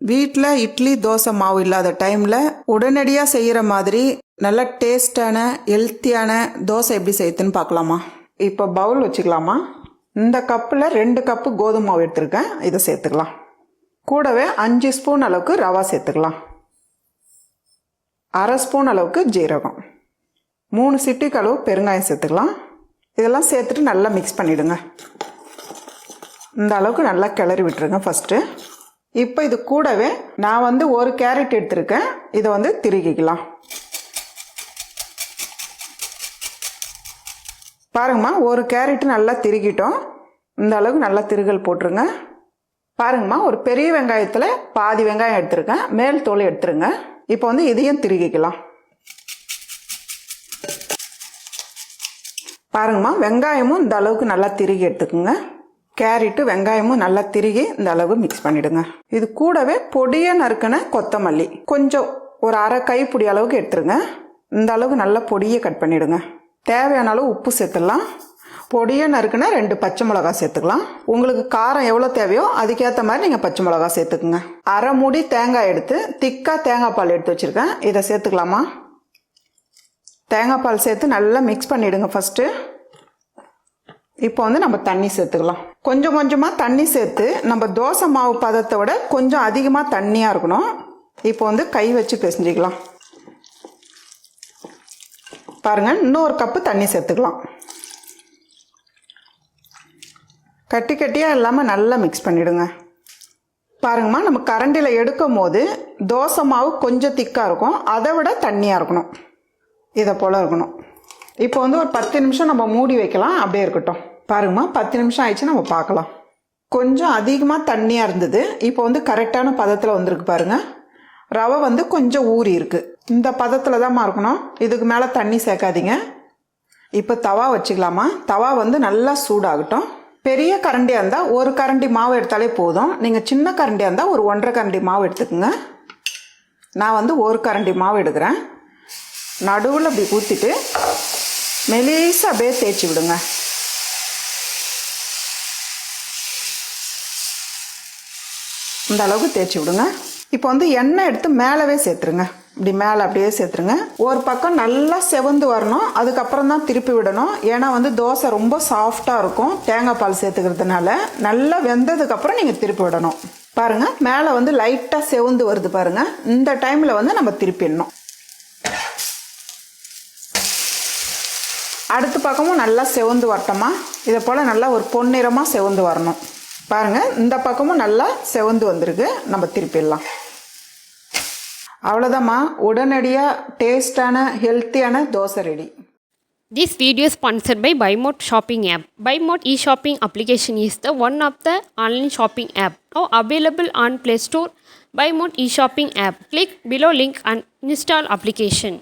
வீட்டில் இட்லி தோசை மாவு இல்லாத டைமில் உடனடியாக செய்கிற மாதிரி நல்ல டேஸ்டான ஹெல்த்தியான தோசை எப்படி செய்யுதுன்னு பார்க்கலாமா. இப்போ பவுல் வச்சுக்கலாமா. இந்த கப்பில் 2 கப்பு கோதுமை மாவு எடுத்துருக்கேன், இதை சேர்த்துக்கலாம். கூடவே 5 ஸ்பூன் அளவுக்கு ரவா சேர்த்துக்கலாம். 1/2 ஸ்பூன் அளவுக்கு ஜீரகம், 3 சிட்டிக்கு அளவு பெருங்காயம் சேர்த்துக்கலாம். இதெல்லாம் சேர்த்துட்டு நல்லா மிக்ஸ் பண்ணிவிடுங்க. இந்த அளவுக்கு நல்லா கிளறி விட்டுருங்க ஃபஸ்ட்டு. இப்போ இது கூடவே நான் 1 கேரட் எடுத்திருக்கேன், இதை திருகிக்கலாம். பாருங்கம்மா, 1 கேரட் நல்லா திருகிட்டோம். இந்த அளவுக்கு நல்லா திருகல் போட்டுருங்க. பாருங்கம்மா, ஒரு பெரிய வெங்காயத்தில் பாதி வெங்காயம் எடுத்திருக்கேன், மேல் தோல் எடுத்துருங்க. இப்போ இதையும் திருகிக்கலாம். பாருங்கம்மா, வெங்காயமும் இந்த அளவுக்கு நல்லா திருகி எடுத்துக்குங்க. கேரட்டு வெங்காயமும் நல்லா திருகி இந்த அளவு மிக்ஸ் பண்ணிவிடுங்க. இது கூடவே பொடியை நறுக்கின கொத்தமல்லி கொஞ்சம் ஒரு 1/2 கைப்பிடி அளவுக்கு எடுத்துருங்க. இந்த அளவுக்கு நல்லா பொடியை கட் பண்ணிவிடுங்க. தேவையான அளவு உப்பு சேர்த்துடலாம். பொடியை நறுக்கின 2 பச்சை மிளகா சேர்த்துக்கலாம். உங்களுக்கு காரம் எவ்வளோ தேவையோ அதுக்கேற்ற மாதிரி நீங்கள் பச்சை மிளகா சேர்த்துக்குங்க. 1/2 மூடி தேங்காய் எடுத்து திக்காக தேங்காய் பால் எடுத்து வச்சுருக்கேன், இதை சேர்த்துக்கலாமா. தேங்காய் பால் சேர்த்து நல்லா மிக்ஸ் பண்ணிவிடுங்க ஃபஸ்ட்டு. இப்போ நம்ம தண்ணி சேர்த்துக்கலாம். கொஞ்சம் கொஞ்சமாக தண்ணி சேர்த்து நம்ம தோசை மாவு பதத்தை விட கொஞ்சம் அதிகமாக தண்ணியாக இருக்கணும். இப்போ கை வச்சு பிசைஞ்சிக்கலாம். பாருங்கள், இன்னொரு கப்பு தண்ணி சேர்த்துக்கலாம். கட்டி கட்டியாக இல்லாமல் நல்லா மிக்ஸ் பண்ணிவிடுங்க. பாருங்கம்மா, நம்ம கரண்டியில் எடுக்கும் போது தோசை மாவு கொஞ்சம் திக்காக இருக்கும், அதை விட தண்ணியாக இருக்கணும். இதை போல் இருக்கணும். இப்போ ஒரு 10 நிமிஷம் நம்ம மூடி வைக்கலாம், அப்படியே இருக்கட்டும். பாருங்கம்மா, 10 நிமிஷம் ஆயிடுச்சு, நம்ம பார்க்கலாம். கொஞ்சம் அதிகமாக தண்ணியாக இருந்தது, இப்போ கரெக்டான பதத்தில் வந்திருக்கு பாருங்கள். ரவை கொஞ்சம் ஊறி இருக்குது. இந்த பதத்தில் தான் இருக்கணும், இதுக்கு மேலே தண்ணி சேர்க்காதீங்க. இப்போ தவா வச்சுக்கலாமா. தவா நல்லா சூடாகட்டும். பெரிய கரண்டியாக இருந்தால் 1 கரண்டி மாவு எடுத்தாலே போதும். நீங்கள் சின்ன கரண்டியாக இருந்தால் ஒரு 1.5 கரண்டி மாவு எடுத்துக்கோங்க. நான் 1 கரண்டி மாவு எடுக்கிறேன். நடுவில் அப்படி ஊற்றிட்டு மெலிசாக அப்படியே தேய்ச்சி விடுங்க. இந்த அளவுக்கு தேய்ச்சி விடுங்க. இப்போ எண்ணெய் எடுத்து மேலவே சேர்த்துருங்க. இப்படி மேலே அப்படியே சேர்த்துருங்க. ஒரு பக்கம் நல்லா செவந்து வரணும், அதுக்கப்புறம் தான் திருப்பி விடணும். ஏன்னா தோசை ரொம்ப சாஃப்டாக இருக்கும் தேங்காய் பால் சேர்த்துக்கிறதுனால. நல்லா வெந்ததுக்கப்புறம் நீங்கள் திருப்பி விடணும். பாருங்கள், மேலே லைட்டாக செவந்து வருது பாருங்கள். இந்த டைமில் நம்ம திருப்பிடணும். அடுத்த பக்கமும் நல்லா செவந்து வரட்டோமா. இதை போல் நல்லா ஒரு பொன்னிறமாக செவந்து வரணும். பாருங்கள், இந்த பக்கமும் நல்லா செவந்து வந்திருக்கு, நம்ம திருப்பிடலாம். அவ்வளோதாம்மா, உடனடியாக டேஸ்டான ஹெல்த்தியான dosa ready. This video is sponsored by BuyMode shopping app. BuyMode e-shopping application is the one of the online shopping app now available on Play Store. BuyMode e-shopping app. Click below link and install application.